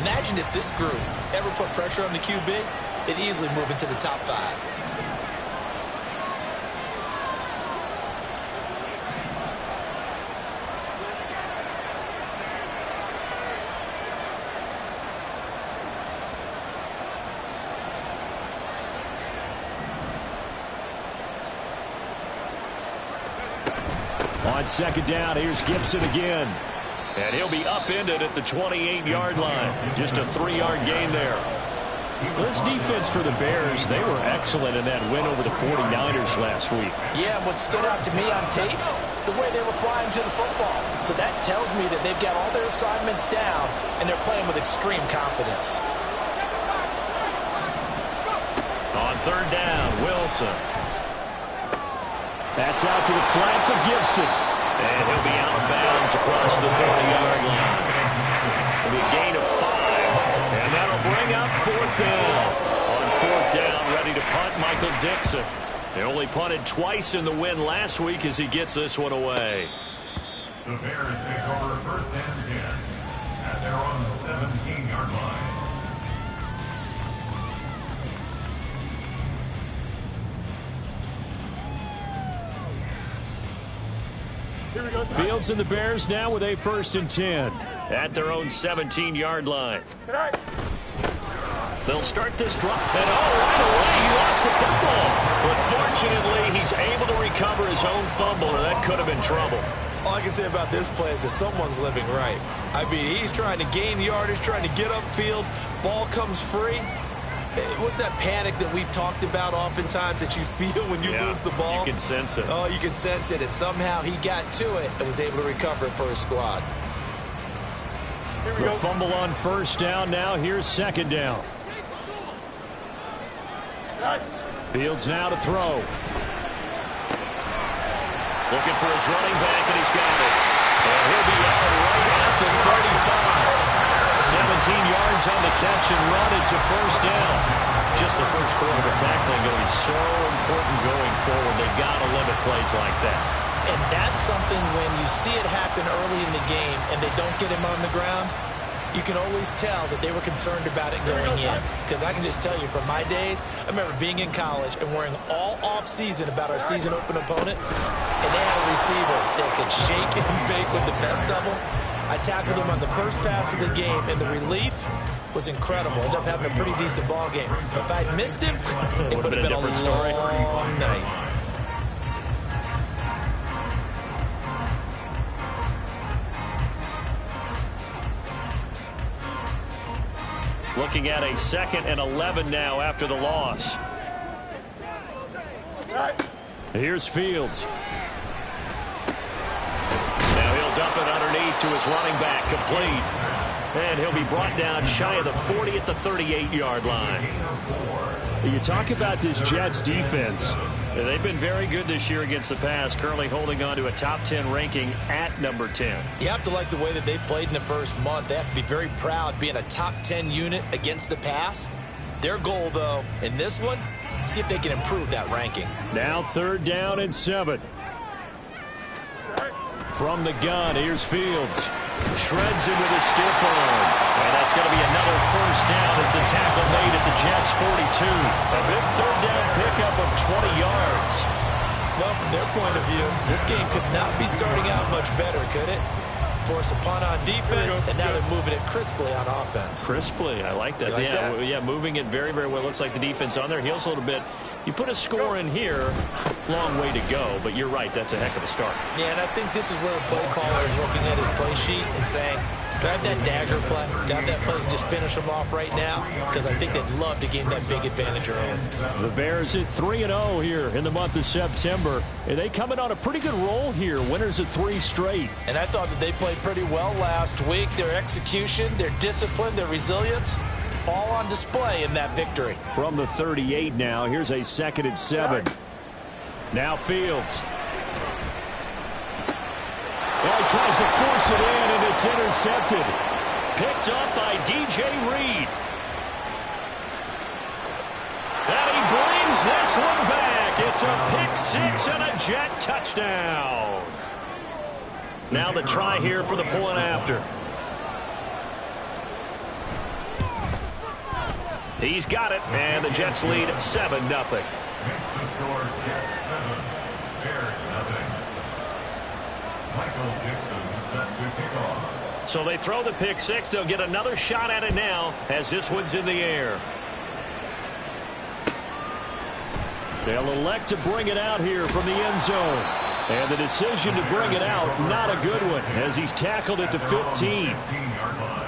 Imagine if this group ever put pressure on the QB, they'd easily move into the top 5. On second down, here's Gibson again. And he'll be upended at the 28-yard line. Just a 3-yard gain there. This defense for the Bears, they were excellent in that win over the 49ers last week. Yeah, what stood out to me on tape, the way they were flying to the football. So that tells me that they've got all their assignments down, and they're playing with extreme confidence. On third down, Wilson. That's out to the flat for Gibson. And he'll be out of bounds across the 40-yard line. It'll be a gain of 5. And that'll bring up fourth down. On fourth down, ready to punt, Michael Dixon. They only punted twice in the win last week as he gets this one away. The Bears take over first and 10 at their own 17-yard line. Fields and the Bears now with a first and 10 at their own 17-yard line. They'll start this drive. And right away he lost the football. But fortunately he's able to recover his own fumble, and that could have been trouble. All I can say about this play is that someone's living right. I mean, he's trying to gain yardage, trying to get upfield. Ball comes free. What's that panic that we've talked about oftentimes that you feel when you lose the ball? You can sense it. Oh, you can sense it. And somehow he got to it and was able to recover it for his squad. The fumble on first down. Now here's second down. Fields now to throw. Looking for his running back, and he's got it. And he'll be out right at the 35. 17 yards on the catch and run. It's a first down. Just the first quarter of tackling going to be so important going forward. They've got to limit plays like that. And that's something when you see it happen early in the game and they don't get him on the ground, you can always tell that they were concerned about it going in. Because I can just tell you from my days, I remember being in college and worrying all off-season about our season open opponent, and they had a receiver that could shake and bake with the best of them. I tackled him on the first pass of the game, and the relief was incredible. Ended up having a pretty decent ball game. But if I'd missed him, it would have been a different story. long night. Looking at a 2nd and 11 now after the loss. Here's Fields. Now he'll dump it underneath to his running back, complete. And he'll be brought down shy of the 40 at the 38-yard line. You talk about this Jets defense. They've been very good this year against the pass, currently holding on to a top 10 ranking at number 10. You have to like the way that they've played in the first month. They have to be very proud being a top 10 unit against the pass. Their goal, though, in this one, see if they can improve that ranking. Now 3rd down and 7. From the gun, here's Fields. Shreds into the stiff arm. And that's going to be another first down as the tackle made at the Jets' 42. A big 3rd down pickup of 20 yards. Well, from their point of view, this game could not be starting out much better, could it? Force a punt on defense, and now they're moving it crisply on offense. Crisply, I like that. Yeah, moving it very, very well. Looks like the defense on their heels a little bit. You put a score in here, long way to go, but you're right, that's a heck of a start. Yeah, and I think this is where the play caller is looking at his play sheet and saying, do I have that dagger play? Do I have that play and just finish them off right now? Because I think they'd love to gain that big advantage early. The Bears at 3-0 here in the month of September. And they coming on a pretty good roll here. Winners of 3 straight. And I thought that they played pretty well last week. Their execution, their discipline, their resilience, all on display in that victory. From the 38 now, here's a 2nd and 7. Now Fields. Well, he tries to force it in, and it's intercepted. Picked up by D.J. Reed. And he brings this one back. It's a pick 6 and a Jet touchdown. Now the try here for the point after. He's got it, and the Jets lead 7-0. Makes the score Jets 7, Bears nothing. Michael Dixon set to kick off. So they throw the pick six. They'll get another shot at it now as this one's in the air. They'll elect to bring it out here from the end zone. And the decision to bring it out, not a good one, as he's tackled at the 15. 15-yard line.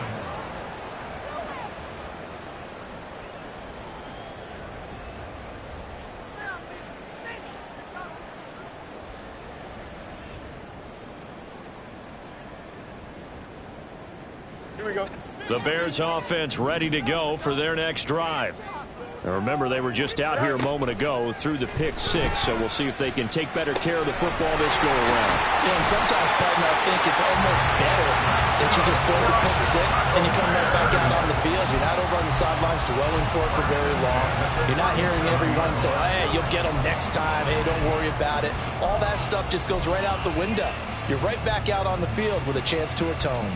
The Bears offense ready to go for their next drive. Now remember, they were just out here a moment ago through the pick six, so we'll see if they can take better care of the football this go around. Yeah, and sometimes, partner, I think it's almost better that you just throw the pick six and you come right back out on the field. You're not over on the sidelines dwelling for it for very long. You're not hearing everyone say, hey, you'll get them next time. Hey, don't worry about it. All that stuff just goes right out the window. You're right back out on the field with a chance to atone.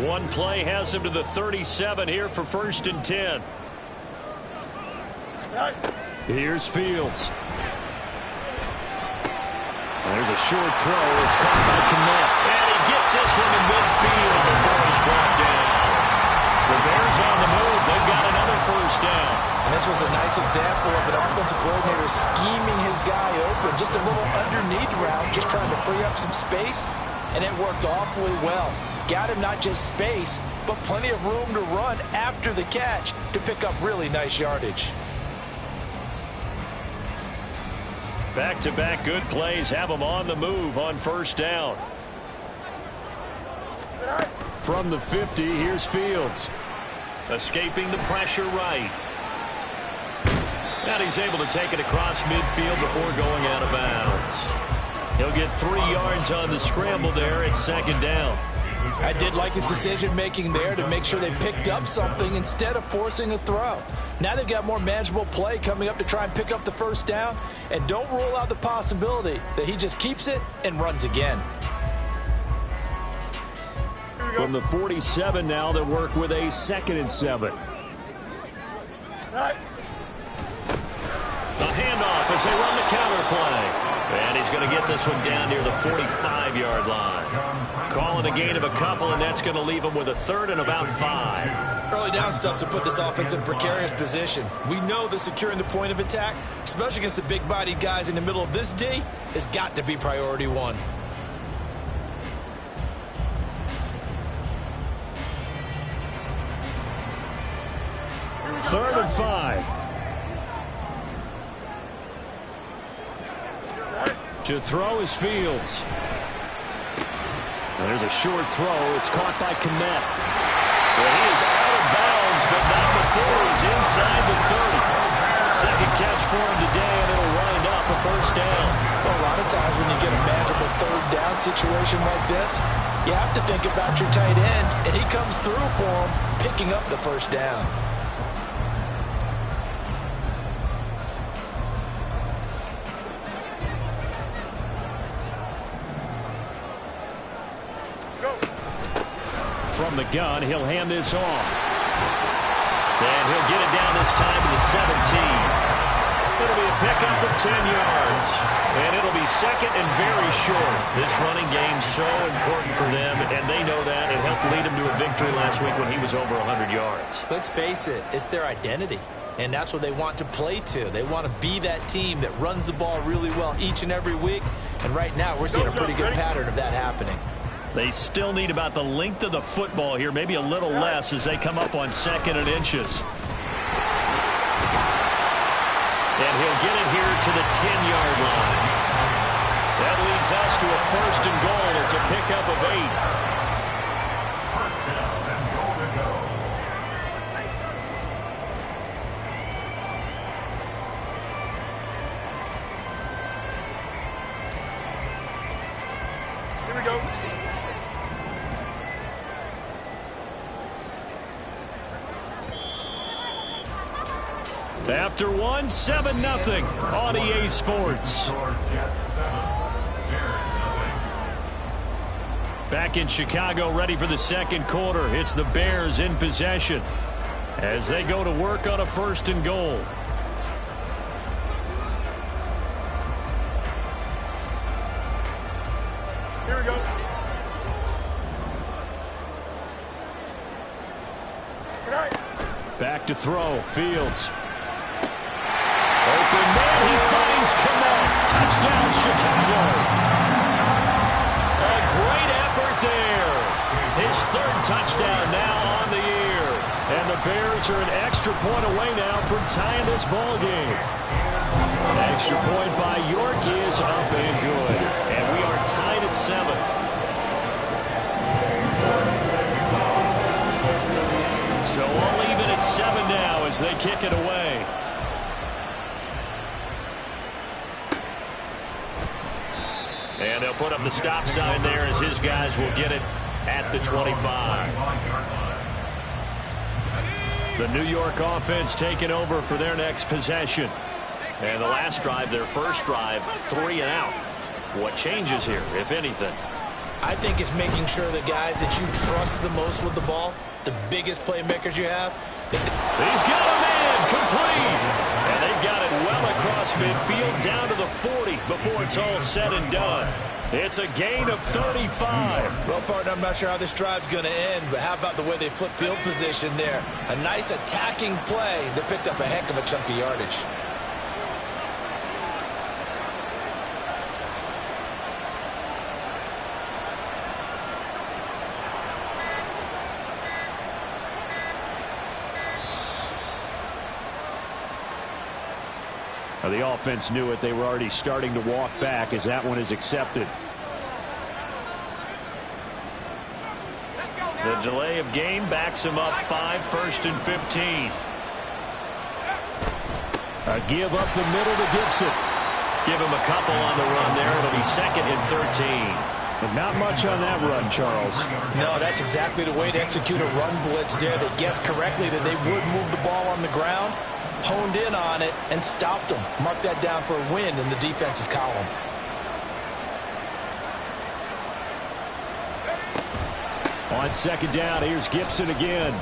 One play has him to the 37 here for 1st and 10. Here's Fields. There's a short throw. It's caught by Kmet. And he gets this one in midfield before he's brought down. The Bears on the move. They've got another 1st down. And this was a nice example of an offensive coordinator scheming his guy open. Just a little underneath route, just trying to free up some space. And it worked awfully well. Got him not just space, but plenty of room to run after the catch to pick up really nice yardage. Back-to-back good plays have them on the move on 1st down. From the 50, here's Fields. Escaping the pressure right. And he's able to take it across midfield before going out of bounds. He'll get 3 yards on the scramble there at 2nd down. I did like his decision-making there to make sure they picked up something instead of forcing a throw. Now they've got more manageable play coming up to try and pick up the 1st down. And don't rule out the possibility that he just keeps it and runs again. From the 47 now, they'll work with a 2nd and 7. The handoff as they run the counter play. And he's going to get this one down near the 45-yard line. Calling a gain of a couple, and that's going to leave him with a 3rd and about 5. Early down stuff to put this offense in precarious position. We know that securing the point of attack, especially against the big-bodied guys in the middle of this D, has got to be priority 1. Third and 5. To throw is Fields. There's a short throw. It's caught by Kmet. Well, he is out of bounds, but not before he's inside the 30. Second catch for him today, and it'll wind up a 1st down. Well, a lot of times when you get a manageable 3rd down situation like this, you have to think about your tight end, and he comes through for him, picking up the 1st down. From the gun, he'll hand this off. And he'll get it down this time to the 17. It'll be a pickup of 10 yards. And it'll be 2nd and very short. This running game's so important for them, and they know that. It helped lead them to a victory last week when he was over 100 yards. Let's face it, it's their identity. And that's what they want to play to. They want to be that team that runs the ball really well each and every week. And right now, we're seeing a pretty good pattern of that happening. They still need about the length of the football here, maybe a little less as they come up on 2nd and inches. And he'll get it here to the 10-yard line. That leads us to a 1st and goal. It's a pickup of 8. 1st down and goal to go. Here we go. After one, 7-0 on EA Sports. Back in Chicago, ready for the second quarter. It's the Bears in possession as they go to work on a 1st and goal. Here we go. Good night. Back to throw. Fields. Open man. He finds Kmet. Touchdown, Chicago. A great effort there. His 3rd touchdown now on the year. And the Bears are an extra point away now from tying this ball game. Extra point by York is up and good. And we are tied at 7. So all even at 7 now as they kick it away. And they'll put up the stop sign there as his guys will get it at the 25. The New York offense taking over for their next possession. And the last drive, their first drive, 3 and out. What changes here, if anything? I think it's making sure the guys that you trust the most with the ball, the biggest playmakers you have. He's got a man complete. And they've got it well across midfield down to the 40 before it's all said and done. It's a gain of 35. Well, partner, I'm not sure how this drive's going to end, but how about the way they flip field position there? A nice attacking play that picked up a heck of a chunk of yardage. Now, the offense knew it. They were already starting to walk back as that one is accepted. The delay of game backs him up 5, 1st and 15. A give up the middle to Gibson. Give him a couple on the run there. It'll be 2nd and 13. But not much on that run, Charles. No, that's exactly the way to execute a run blitz there. They guessed correctly that they would move the ball on the ground, honed in on it, and stopped them. Mark that down for a win in the defense's column. On 2nd down, here's Gibson again.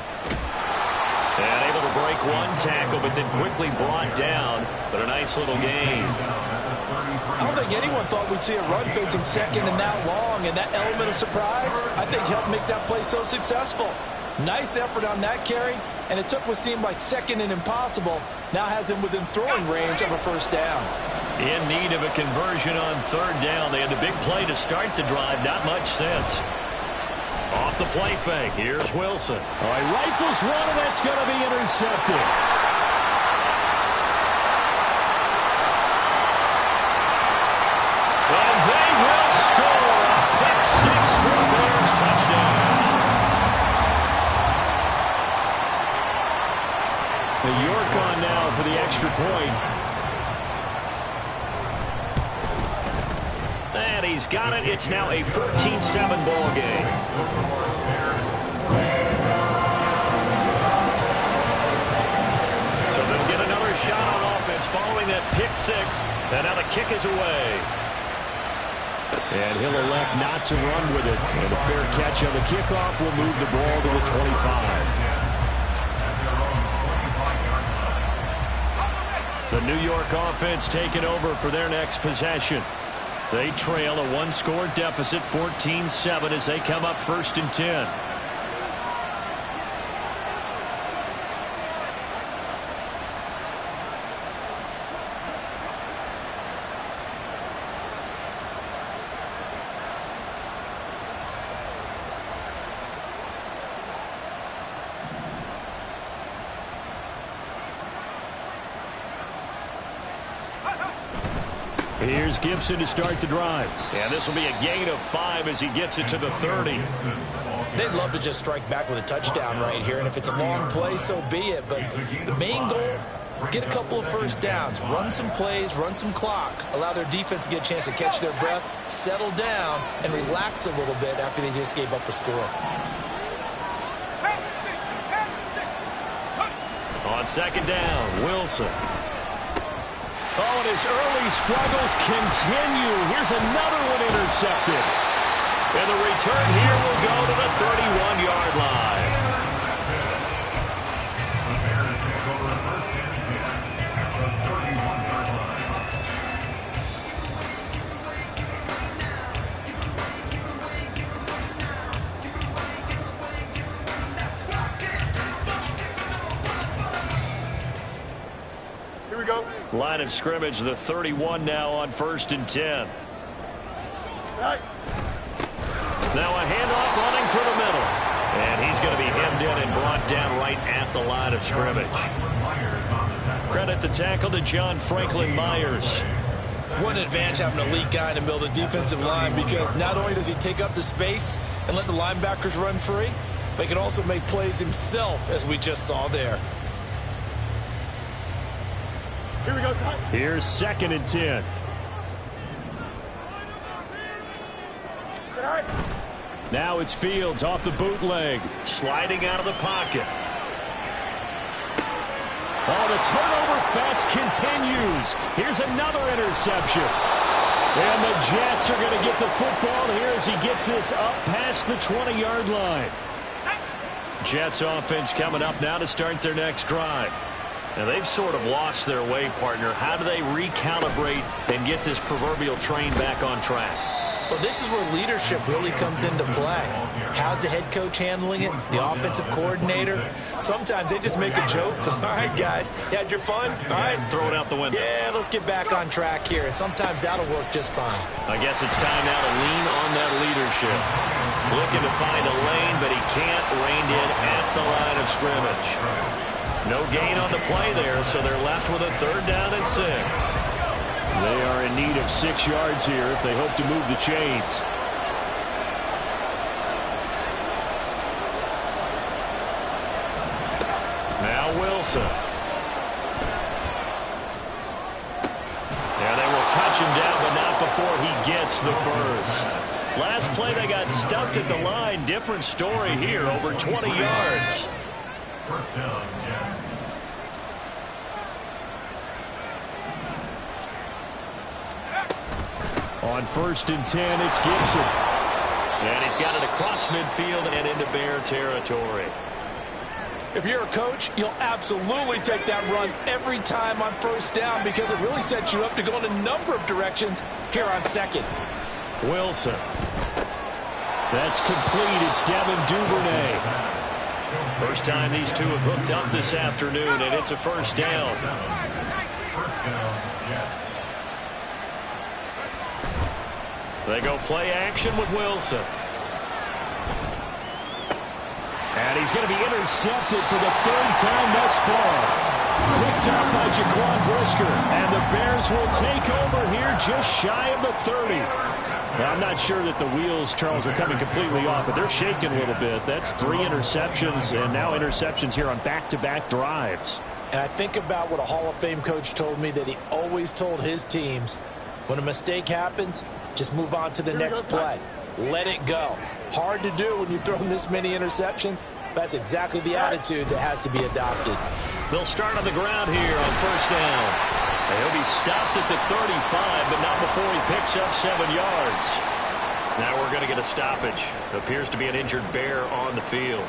And able to break one tackle, but then quickly brought down. But a nice little gain. I don't think anyone thought we'd see a run facing second and that long, and that element of surprise, I think, helped make that play so successful. Nice effort on that carry, and it took what seemed like second and impossible. Now has him within throwing range of a 1st down. In need of a conversion on 3rd down. They had the big play to start the drive. Not much sense. Off the play fake. Here's Wilson. All right, rifles one, and that's going to be intercepted. And they will score a pick 6 for a Bears touchdown. The York on now for the extra point. And he's got it. It's now a 14-7 ball game. So they'll get another shot on offense following that pick 6. And now the kick is away. And he'll elect not to run with it. And a fair catch on the kickoff will move the ball to the 25. The New York offense taking over for their next possession. They trail a 1-score deficit, 14-7, as they come up 1st and 10. Here's Gibson to start the drive. And this will be a gain of 5 as he gets it to the 30. They'd love to just strike back with a touchdown right here, and if it's a long play, so be it. But the main goal, get a couple of 1st downs, run some plays, run some clock, allow their defense to get a chance to catch their breath, settle down, and relax a little bit after they just gave up a score. On second down, Wilson. Oh, and his early struggles continue. Here's another one intercepted. And the return here will go to the 31-yard line. The Bears take over the first and 10 at the 31-yard line. Here we go. Line of scrimmage, the 31 now on 1st and 10. Right. Now a handoff running through the middle. And he's going to be hemmed in and brought down right at the line of scrimmage. Credit the tackle to John Franklin Myers. What an advantage having a elite guy in the middle of the defensive line, because not only does he take up the space and let the linebackers run free, but he can also make plays himself, as we just saw there. Here we go. Here's 2nd and 10. Right. Now it's Fields off the bootleg. Sliding out of the pocket. Oh, the turnover fest continues. Here's another interception. And the Jets are going to get the football here as he gets this up past the 20-yard line. Jets offense coming up now to start their next drive. Now, they've sort of lost their way, partner. How do they recalibrate and get this proverbial train back on track? Well, this is where leadership really comes into play. How's the head coach handling it? The offensive coordinator? Sometimes they just make a joke. All right, guys, you had your fun? All right. Throw it out the window. Yeah, let's get back on track here. And sometimes that'll work just fine. I guess it's time now to lean on that leadership. Looking to find a lane, but he can't rein in at the line of scrimmage. No gain on the play there, so they're left with a 3rd down and 6. They are in need of 6 yards here if they hope to move the chains. Now Wilson. Yeah, they will touch him down, but not before he gets the first. Last play, they got stuffed at the line. Different story here, over 20 yards. First down, Jets. On 1st and 10, it's Gibson. And he's got it across midfield and into Bear territory. If you're a coach, you'll absolutely take that run every time on 1st down, because it really sets you up to go in a number of directions here on 2nd. Wilson. That's complete. It's Devin Duvernay. First time these two have hooked up this afternoon, and it's a 1st down. First down, Jets. They go play action with Wilson. And he's going to be intercepted for the 3rd time thus far. Picked up by Jaquan Brisker. And the Bears will take over here just shy of the 30. Now, I'm not sure that the wheels, Charles, are coming completely off, but they're shaking a little bit. That's 3 interceptions, and now interceptions here on back-to-back drives. And I think about what a Hall of Fame coach told me, that he always told his teams, when a mistake happens, just move on to the next play. Let it go. Hard to do when you've thrown this many interceptions. That's exactly the attitude that has to be adopted. They'll start on the ground here on 1st down. And he'll be stopped at the 35, but not before he picks up 7 yards. Now we're going to get a stoppage. Appears to be an injured Bear on the field.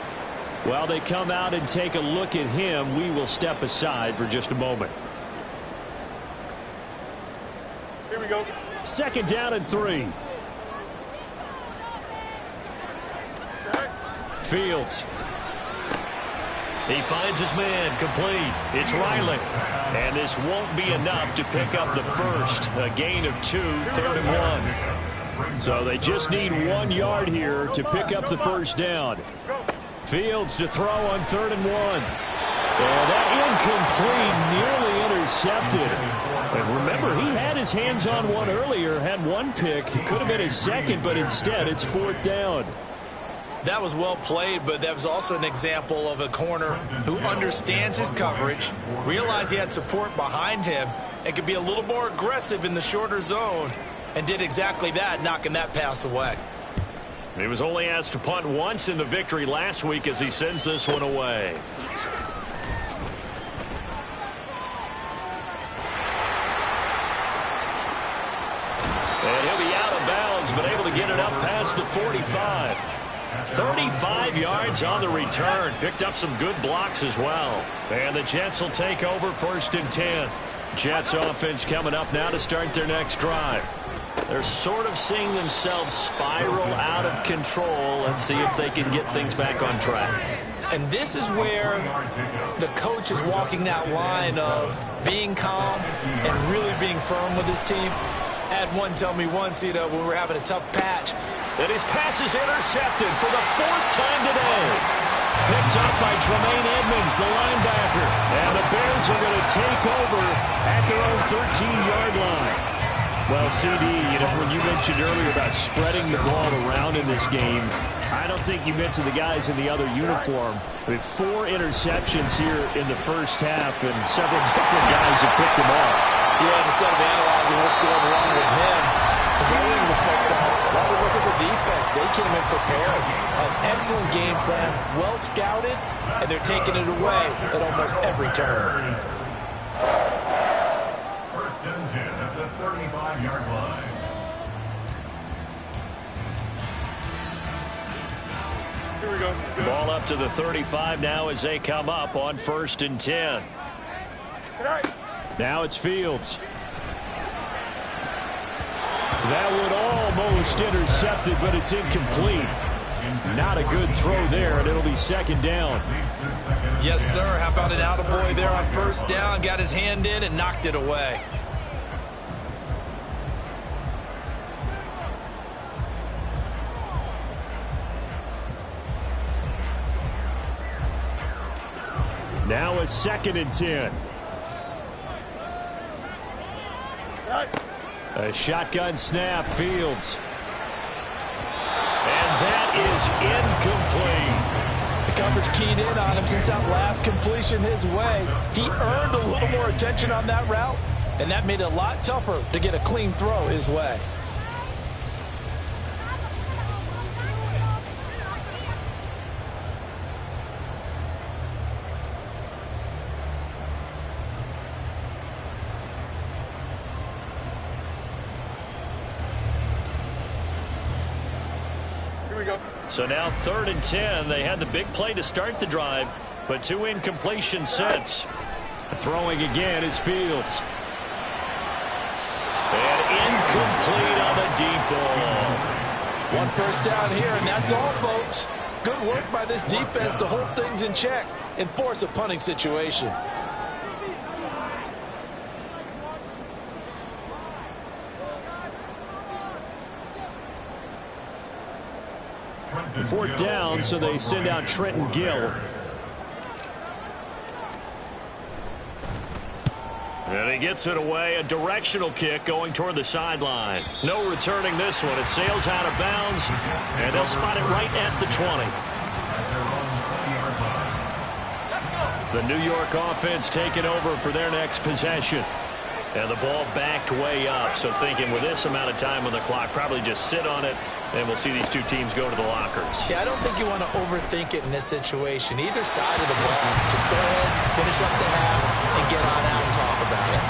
While they come out and take a look at him, we will step aside for just a moment. Here we go. 2nd down and 3. Fields. He finds his man complete. It's Riley. And this won't be enough to pick up the first. A gain of 2, 3rd and 1. So they just need 1 yard here to pick up the 1st down. Fields to throw on 3rd and 1. And that incomplete, nearly intercepted. And remember, he had his hands on one earlier, had 1 pick. It could have been his 2nd, but instead it's 4th down. That was well played, but that was also an example of a corner who understands his coverage, realized he had support behind him, and could be a little more aggressive in the shorter zone, and did exactly that, knocking that pass away. He was only asked to punt once in the victory last week as he sends this one away. across the 45. 35 yards on the return. Picked up some good blocks as well. And the Jets will take over 1st and 10. Jets offense coming up now to start their next drive. They're sort of seeing themselves spiral out of control. Let's see if they can get things back on track. And this is where the coach is walking that line of being calm and really being firm with his team. Had one tell me once, when we're having a tough patch. And his pass is intercepted for the 4th time today. Picked up by Tremaine Edmonds, the linebacker. And the Bears are going to take over at their own 13-yard line. Well, CD, when you mentioned earlier about spreading the ball around in this game, I don't think you mentioned the guys in the other uniform. With 4 interceptions here in the first half, and several different guys have picked them up. Yeah, instead of analyzing what's going wrong with him, throwing the football, while we look at the defense, they came in prepared. An excellent game plan, well scouted, and they're taking it away at almost every turn. 1st and 10 at the 35-yard line. Here we go. Ball up to the 35 now as they come up on 1st and 10. Good night. Now it's Fields. That one almost intercepted, but it's incomplete. Not a good throw there, and it'll be 2nd down. Yes, sir. How about an attaboy there on 1st down? Got his hand in and knocked it away. Now a 2nd and 10. A shotgun snap, Fields. And that is incomplete. The coverage keyed in on him since that last completion his way. He earned a little more attention on that route, and that made it a lot tougher to get a clean throw his way. So now 3rd and 10. They had the big play to start the drive, but 2 incompletions since. Throwing again is Fields. And incomplete on the deep ball. 1 first down here, and that's all, folks. Good work by this defense to hold things in check and force a punting situation. Fourth down, so they send out Trenton Gill. And he gets it away, a directional kick going toward the sideline. No returning this one. It sails out of bounds, and they'll spot it right at the 20. The New York offense taking over for their next possession. And the ball backed way up, so thinking with this amount of time on the clock, probably just sit on it, and we'll see these two teams go to the lockers. Yeah, I don't think you want to overthink it in this situation. Either side of the ball, just go ahead, finish up the half, and get on out and talk about it.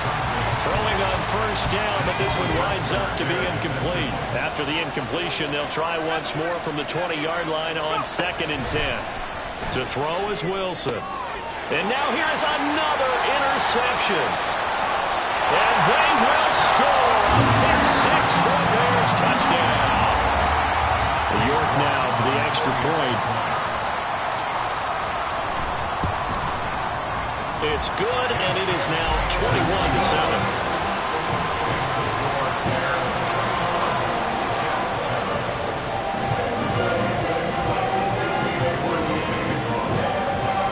Throwing on first down, but this one winds up to be incomplete. After the incompletion, they'll try once more from the 20-yard line on 2nd and 10. To throw is Wilson. And now here's another interception. And they will score. Pick 6 for the Bears. Touchdown. York now for the extra point. It's good, and it is now 21-7.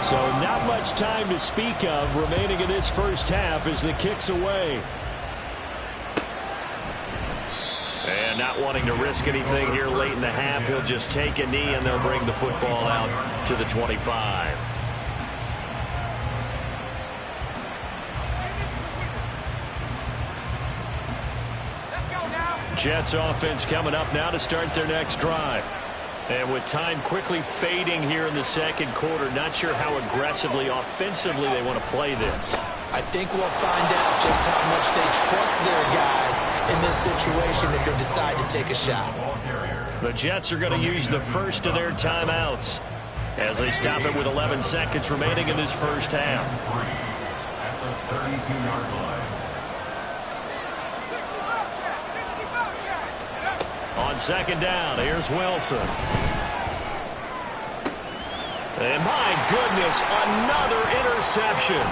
So not much time to speak of remaining in this first half as the kick's away. And not wanting to risk anything here late in the half, he'll just take a knee and they'll bring the football out to the 25. Jets offense coming up now to start their next drive. And with time quickly fading here in the second quarter, not sure how aggressively, offensively they want to play this. I think we'll find out just how much they trust their guys in this situation if they decide to take a shot. The Jets are going to use the first of their timeouts as they stop it with 11 seconds remaining in this first half. At the 32-yard line. On second down, here's Wilson. And my goodness, another interception.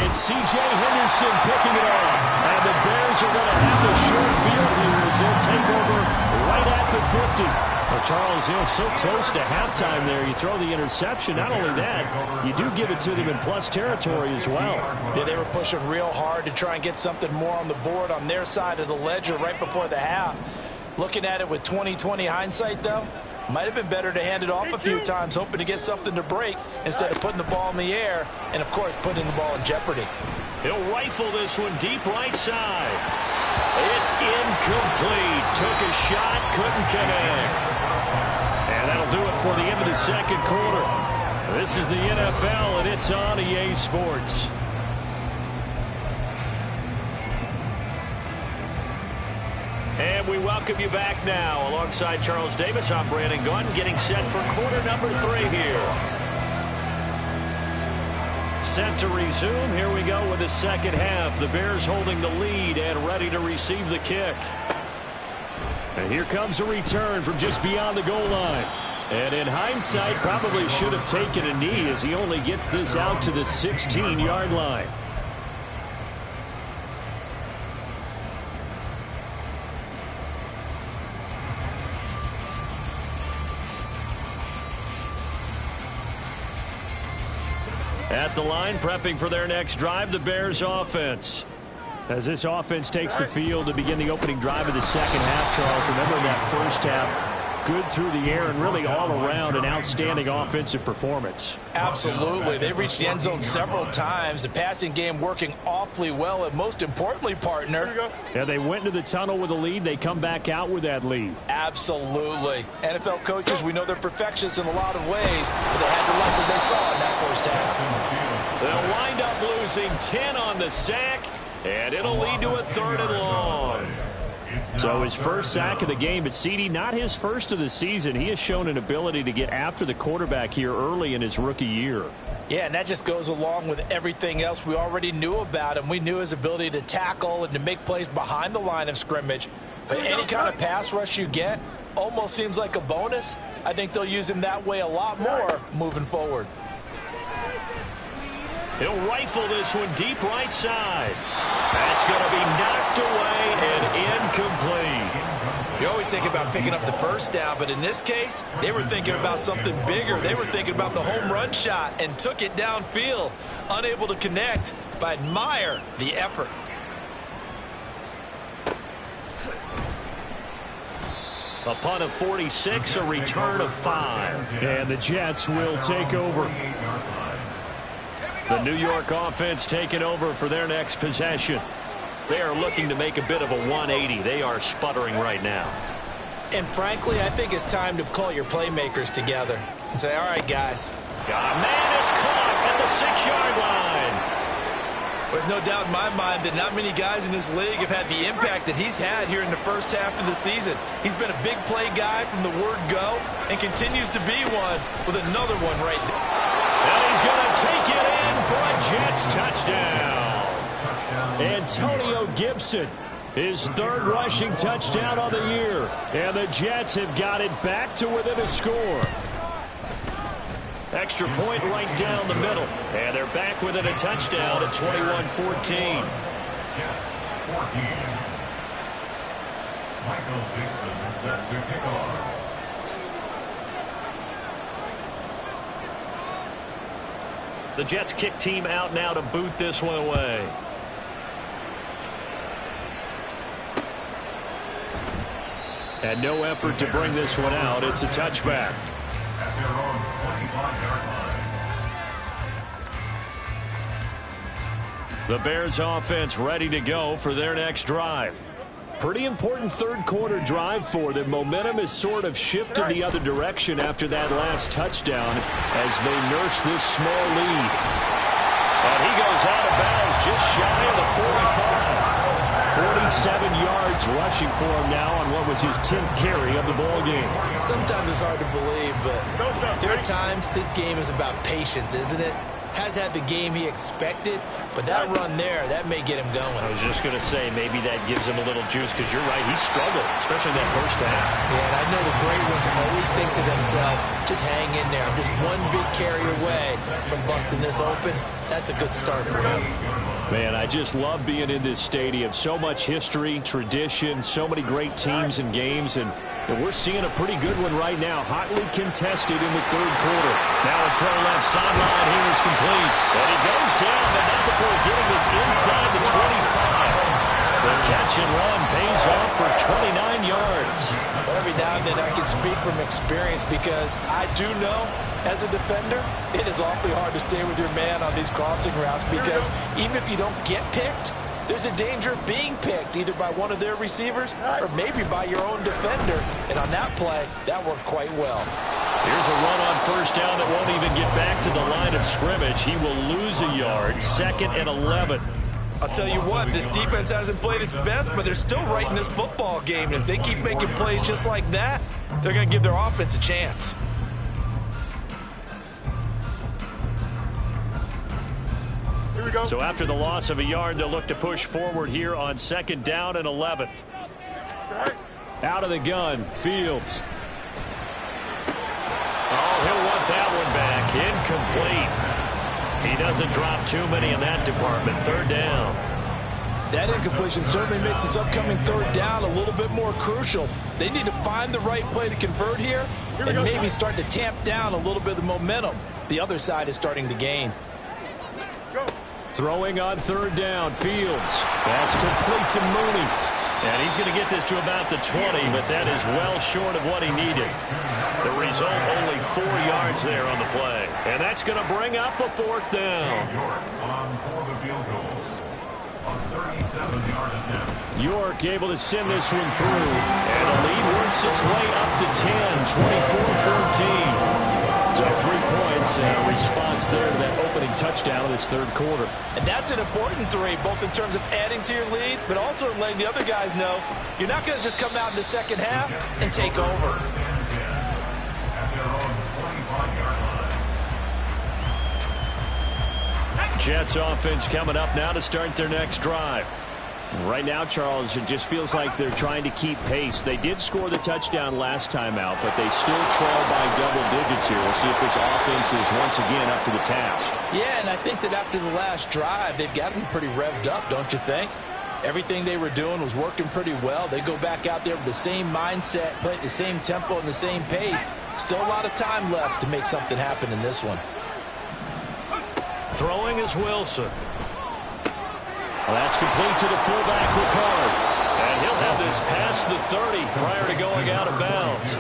It's C.J. Henderson picking it off. And the Bears are going to have a short field here as they'll take over right at the 50. Well, Charles, so close to halftime there. You throw the interception. Not only that, you do give it to them in plus territory as well. Yeah, they were pushing real hard to try and get something more on the board on their side of the ledger right before the half. Looking at it with 20/20 hindsight, though, might have been better to hand it off a few times, hoping to get something to break instead of putting the ball in the air and, of course, putting the ball in jeopardy. He'll rifle this one deep right side. It's incomplete. Took a shot, couldn't connect. And that'll do it for the end of the second quarter. This is the NFL, and it's on EA Sports. And we welcome you back now. Alongside Charles Davis, I'm Brandon Gunn, getting set for quarter number 3 here. Set to resume. Here we go with the second half. The Bears holding the lead and ready to receive the kick. And here comes a return from just beyond the goal line. And in hindsight, probably should have taken a knee as he only gets this out to the 16-yard line. At the line, prepping for their next drive, the Bears offense. As this offense takes the field to begin the opening drive of the second half, Charles, remember that first half, good through the air and really all around an outstanding offensive performance. Absolutely. They reached the end zone several times. The passing game working awfully well, and most importantly, partner. Yeah, they went into the tunnel with a lead. They come back out with that lead. Absolutely. NFL coaches, we know they're perfectionists in a lot of ways, but they had to like what they saw in that first half. They'll wind up losing 10 on the sack, and it'll lead to a 3rd and long. So his first sack of the game, but CD, not his first of the season. He has shown an ability to get after the quarterback here early in his rookie year. Yeah, and that just goes along with everything else we already knew about him. We knew his ability to tackle and to make plays behind the line of scrimmage. But any kind of pass rush you get almost seems like a bonus. I think they'll use him that way a lot more moving forward. He'll rifle this one deep right side. That's going to be knocked away and incomplete. You always think about picking up the first down, but in this case, they were thinking about something bigger. They were thinking about the home run shot and took it downfield. Unable to connect, but admire the effort. A punt of 46, a return of 5. And the Jets will take over. The New York offense taking over for their next possession. They are looking to make a bit of a 180. They are sputtering right now. And frankly, I think it's time to call your playmakers together and say, all right, guys. Got a man that's caught at the 6-yard line. There's no doubt in my mind that not many guys in this league have had the impact that he's had here in the first half of the season. He's been a big play guy from the word go and continues to be one with another one right there. And he's going to take it in for a Jets touchdown. Antonio Gibson, his 3rd rushing touchdown on the year. And the Jets have got it back to within a score. Extra point right down the middle. And they're back within a touchdown at 21-14. Jets 14. Michael Dixon set to kick off. The Jets kick team out now to boot this one away. And no effort to bring this one out. It's a touchback. At their own 25-yard line. The Bears offense ready to go for their next drive. Pretty important 3rd quarter drive for them. Momentum has sort of shifted the other direction after that last touchdown as they nurse this small lead. And he goes out of bounds just shy of the 45. yards rushing for him now on what was his 10th carry of the ball game. Sometimes it's hard to believe, but there are times this game is about patience, isn't it? Has had the game he expected, but that run there, that may get him going. I was just going to say, maybe that gives him a little juice, because you're right, he struggled, especially in that first half. Yeah, and I know the great ones always think to themselves, just hang in there. I'm just one big carry away from busting this open. That's a good start for him. Man, I just love being in this stadium. So much history, tradition, so many great teams and games, and we're seeing a pretty good one right now. Hotly contested in the third quarter. Now it's from left sideline. Here is complete. And he goes down, but not before getting this inside the 25. The catch and run pays off for 29 yards. Well, every now and then I can speak from experience, because I do know, as a defender, it is awfully hard to stay with your man on these crossing routes, because even if you don't get picked, there's a danger of being picked either by one of their receivers or maybe by your own defender. And on that play, that worked quite well. Here's a run on first down that won't even get back to the line of scrimmage. He will lose a yard. 2nd and 11. I'll tell you what, this defense hasn't played its best, but they're still right in this football game. And if they keep making plays just like that, they're going to give their offense a chance. Here we go. So after the loss of a yard, they'll look to push forward here on 2nd down and 11. Out of the gun, Fields. Oh, he'll want that one back. Incomplete. He doesn't drop too many in that department. 3rd down. That incompletion certainly makes this upcoming 3rd down a little bit more crucial. They need to find the right play to convert here and maybe start to tamp down a little bit of the momentum the other side is starting to gain. Throwing on 3rd down, Fields. That's complete to Mooney. And he's going to get this to about the 20, but that is well short of what he needed. The result, only 4 yards there on the play. And that's going to bring up a 4th down. York able to send this one through. And the lead works its way up to 10, 24-14. So 3 points, response there to that opening touchdown of this 3rd quarter. And that's an important 3, both in terms of adding to your lead, but also letting the other guys know you're not going to just come out in the second half and take over. Jets offense coming up now to start their next drive. Right now, Charles, it just feels like they're trying to keep pace. They did score the touchdown last time out, but they still trail by double digits here. We'll see if this offense is once again up to the task. Yeah, and I think that after the last drive, they've got to be pretty revved up, don't you think? Everything they were doing was working pretty well. They go back out there with the same mindset, play at the same tempo and the same pace. Still a lot of time left to make something happen in this one. Throwing is Wilson. Well, that's complete to the fullback, Ricard. And he'll have this past the 30 prior to going out of bounds.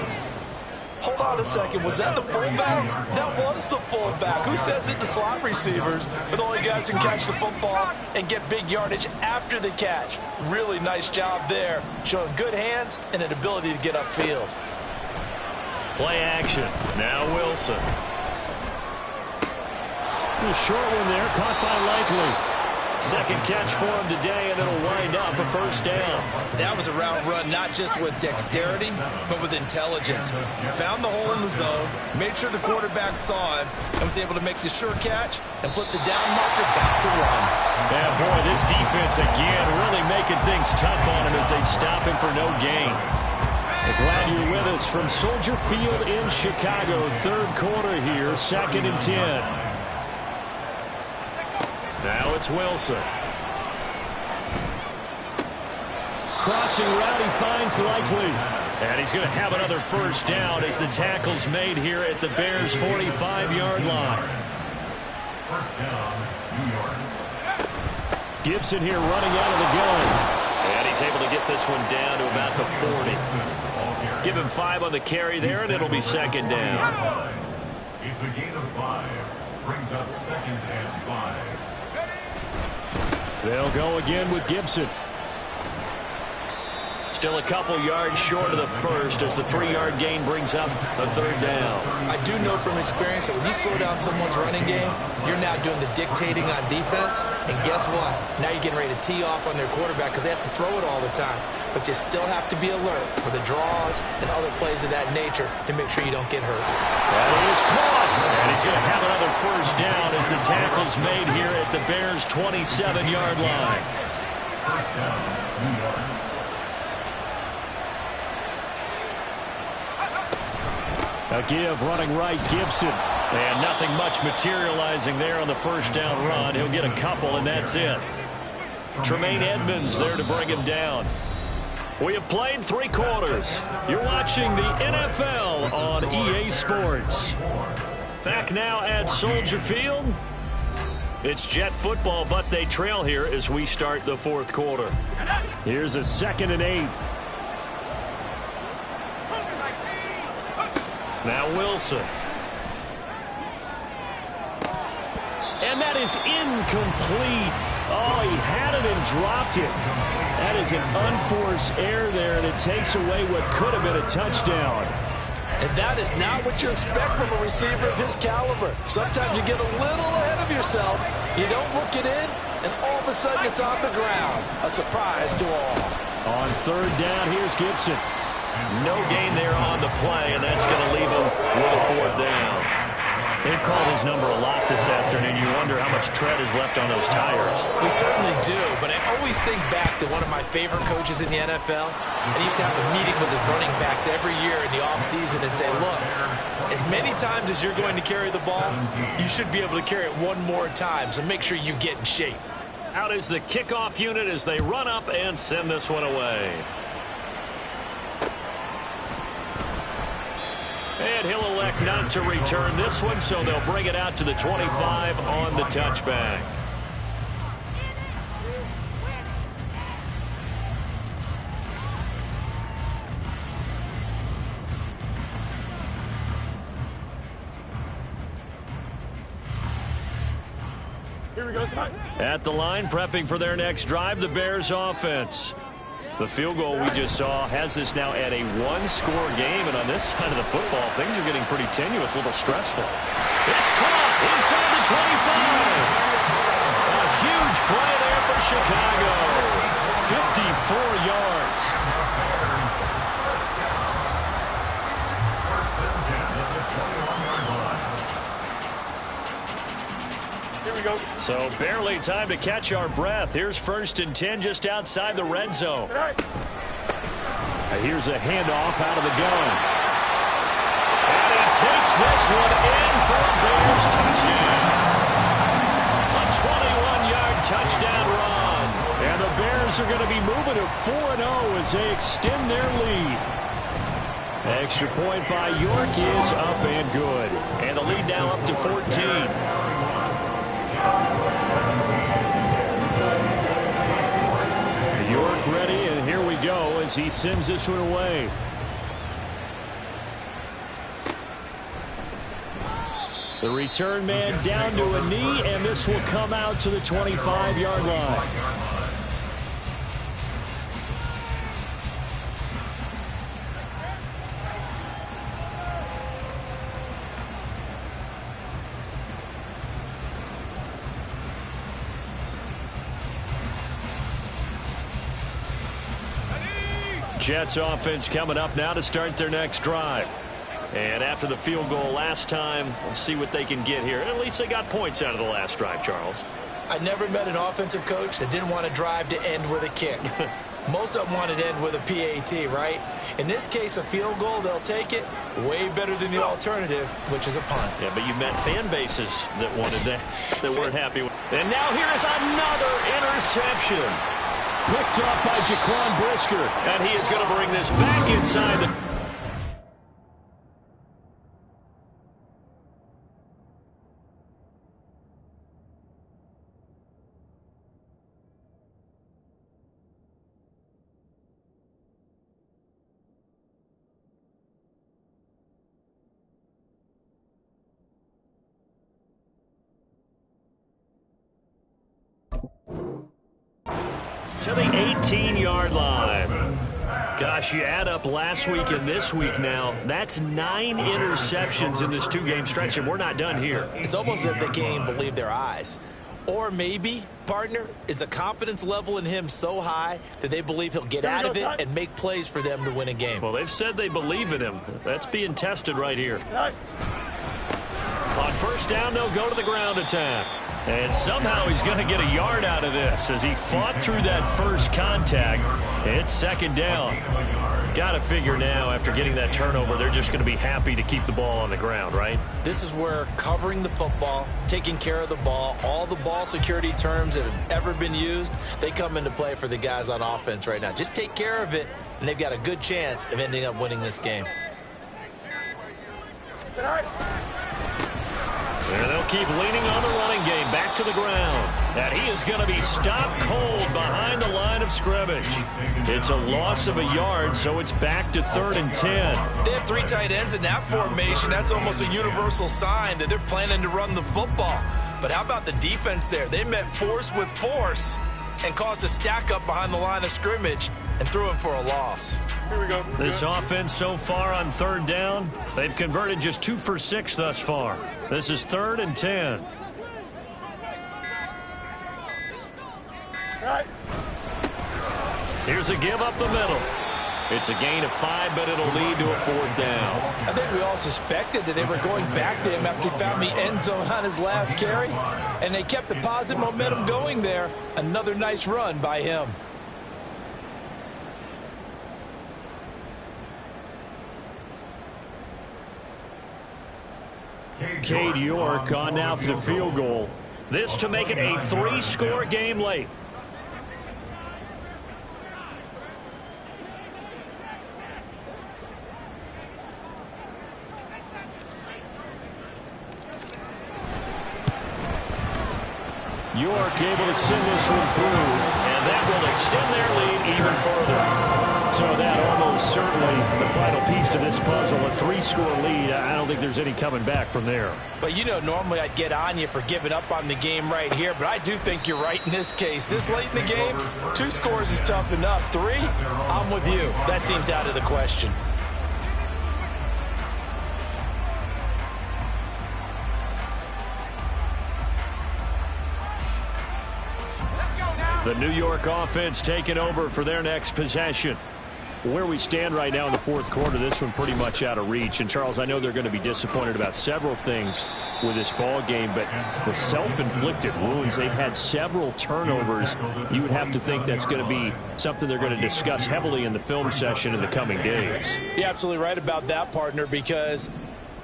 Hold on a second. Was that the fullback? That was the fullback. Who says it? The slot receivers are the only guys who can catch the football and get big yardage after the catch. Really nice job there, showing good hands and an ability to get upfield. Play action. Now Wilson. A short one there, caught by Likely. Second catch for him today, and it'll wind up a 1st down. That was a route run, not just with dexterity, but with intelligence. Found the hole in the zone, made sure the quarterback saw him, and was able to make the sure catch and flip the down marker back to run. Yeah, boy, this defense again really making things tough on him as they stop him for no gain. We're glad you're with us from Soldier Field in Chicago. 3rd quarter here, 2nd and 10. Now it's Wilson. Crossing route, he finds Likely. And he's going to have another 1st down as the tackle's made here at the Bears' 45-yard line. 1st down, New York. Gibson here running out of the gun. And he's able to get this one down to about the 40. Give him 5 on the carry there, and it'll be 2nd down. It's a gain of 5. Brings up 2nd and 5. They'll go again with Gibson. Still a couple yards short of the first as the 3-yard gain brings up a third down. I do know from experience that when you slow down someone's running game, you're now doing the dictating on defense. And guess what? Now you're getting ready to tee off on their quarterback because they have to throw it all the time. But you still have to be alert for the draws and other plays of that nature to make sure you don't get hurt. That is caught. And he's going to have another first down as the tackle's made here at the Bears' 27-yard line. First down, New York. A give running right, Gibson. And nothing much materializing there on the first down run. He'll get a couple, and that's it. Tremaine Edmonds there to bring him down. We have played 3 quarters. You're watching the NFL on EA Sports. Back now at Soldier Field. It's Jet football, but they trail here as we start the 4th quarter. Here's a 2nd and 8. Now Wilson. And that is incomplete. Oh, he had it and dropped it. That is an unforced error there, and it takes away what could have been a touchdown. And that is not what you expect from a receiver of his caliber. Sometimes you get a little ahead of yourself, you don't look it in, and all of a sudden it's on the ground. A surprise to all. On 3rd down, here's Gibson. No gain there on the play, and that's going to leave him with a 4th down. They've called his number a lot this afternoon. You wonder how much tread is left on those tires. We certainly do, but I always think back to one of my favorite coaches in the NFL. And he used to have a meeting with his running backs every year in the offseason and say, look, as many times as you're going to carry the ball, you should be able to carry it one more time, so make sure you get in shape. Out is the kickoff unit as they run up and send this one away. And he'll elect not to return this one, so they'll bring it out to the 25 on the touchback. Here we go. At the line, prepping for their next drive, the Bears offense. The field goal we just saw has us now at a 1-score game, and on this side of the football, things are getting pretty tenuous, a little stressful. It's caught inside the 25. A huge play there for Chicago. 54 yards. First and 10 at the 21-yard line. Here we go. So barely time to catch our breath. Here's 1st and 10 just outside the red zone. Here's a handoff out of the gun. And he takes this one in for a Bears touchdown. A 21-yard touchdown run. And the Bears are going to be moving to 4-0 as they extend their lead. Extra point by York is up and good. And the lead now up to 14. York ready, and here we go as he sends this one away. The return man down to a knee, and this will come out to the 25-yard line. Jets offense coming up now to start their next drive. And after the field goal last time, we'll see what they can get here. At least they got points out of the last drive, Charles. I never met an offensive coach that didn't want to drive to end with a kick. Most of them wanted to end with a PAT, right? In this case, a field goal, they'll take it. Way better than the alternative, which is a punt. Yeah, but you met fan bases that wanted that, that weren't happy with. And now here is another interception. Picked up by Jaquan Brisker. And he is going to bring this back inside the... to the 18-yard line. Gosh, you add up last week and this week now, that's 9 interceptions in this 2-game stretch, and we're not done here. It's almost as if they can't even believe their eyes. Or maybe, partner, is the confidence level in him so high that they believe he'll get out of it and make plays for them to win a game. Well, they've said they believe in him. That's being tested right here. On first down, they'll go to the ground attack. And somehow he's going to get a yard out of this as he fought through that first contact. It's second down. Got to figure now, after getting that turnover, they're just going to be happy to keep the ball on the ground, right? This is where covering the football, taking care of the ball, all the ball security terms that have ever been used, they come into play for the guys on offense right now. Just take care of it, and they've got a good chance of ending up winning this game. And they'll keep leaning on the running game back to the ground. And he is going to be stopped cold behind the line of scrimmage. It's a loss of a yard, so it's back to 3rd and 10. They have 3 tight ends in that formation. That's almost a universal sign that they're planning to run the football. But how about the defense there? They met force with force and caused a stack up behind the line of scrimmage and threw him for a loss. Here we go. This offense so far on 3rd down, they've converted just 2 for 6 thus far. This is 3rd and 10. Right. Here's a give up the middle. It's a gain of 5, but it'll lead to a 4th down. I think we all suspected that they were going back to him after he found the end zone on his last carry, and they kept the positive momentum going there. Another nice run by him. Cade York on now for the field goal. This to make it a 3-score game late. York able to send this one through, and that will extend their lead even further. So that almost certainly the final piece to this puzzle, a 3-score lead. I don't think there's any coming back from there. But, you know, normally I'd get on you for giving up on the game right here, but I do think you're right in this case. This late in the game, 2 scores is tough enough. 3, I'm with you. That seems out of the question. The New York offense taking over for their next possession. Where we stand right now in the 4th quarter, this one pretty much out of reach. And, Charles, I know they're going to be disappointed about several things with this ball game, but the self-inflicted wounds, they've had several turnovers. You would have to think that's going to be something they're going to discuss heavily in the film session in the coming days. You're absolutely right about that, partner, because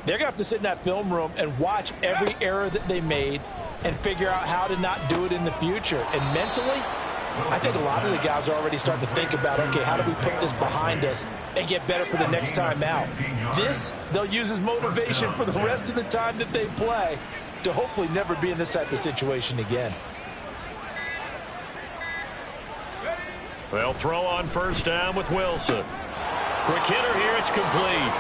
they're going to have to sit in that film room and watch every error that they made and figure out how to not do it in the future. And mentally, I think a lot of the guys are already starting to think about, okay, how do we put this behind us and get better for the next time out? This, they'll use as motivation for the rest of the time that they play to hopefully never be in this type of situation again. They'll throw on first down with Wilson. Quick hitter here, it's complete.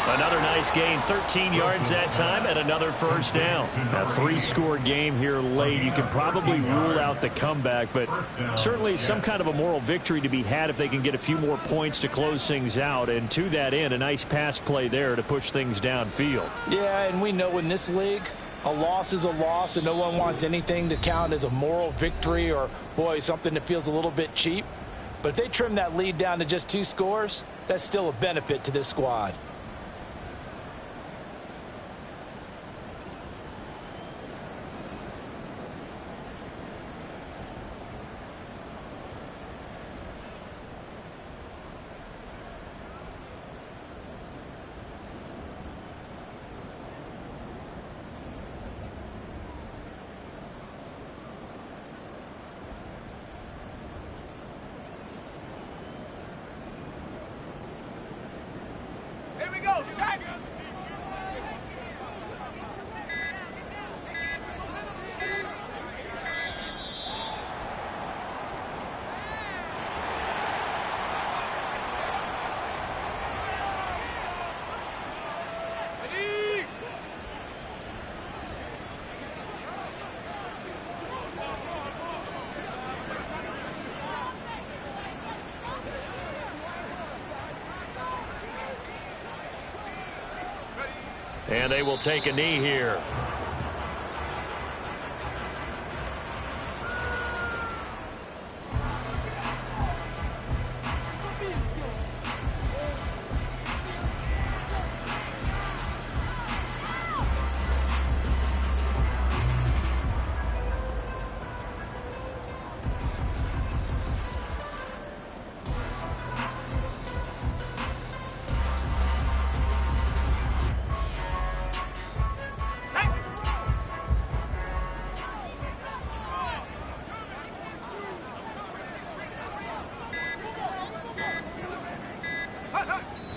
Another nice gain, 13 yards that time, and another first down. A 3-score game here late. You can probably rule out the comeback, but certainly some kind of a moral victory to be had if they can get a few more points to close things out. And to that end, a nice pass play there to push things downfield. Yeah, and we know in this league, a loss is a loss, and no one wants anything to count as a moral victory or, boy, something that feels a little bit cheap. But if they trim that lead down to just 2 scores, that's still a benefit to this squad. And they will take a knee here.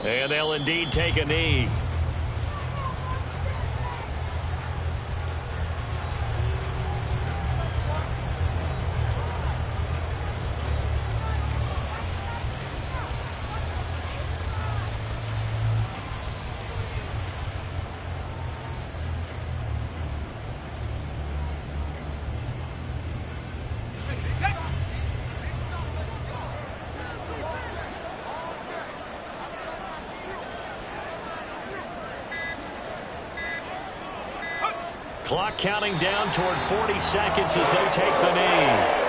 And they'll indeed take a knee. Clock counting down toward 40 seconds as they take the knee.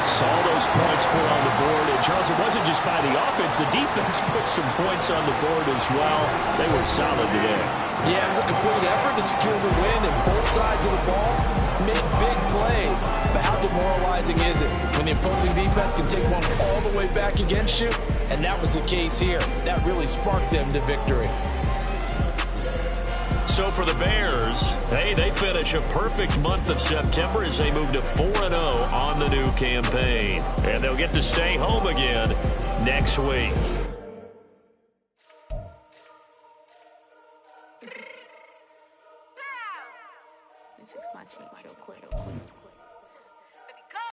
All those points put on the board. And, Charles, it wasn't just by the offense. The defense put some points on the board as well. They were solid today. Yeah, it was a complete effort to secure the win, and both sides of the ball made big plays. But how demoralizing is it when the opposing defense can take one all the way back against you? And that was the case here. That really sparked them to victory. So for the Bears, hey, they finish a perfect month of September as they move to 4-0 on the new campaign. And they'll get to stay home again next week.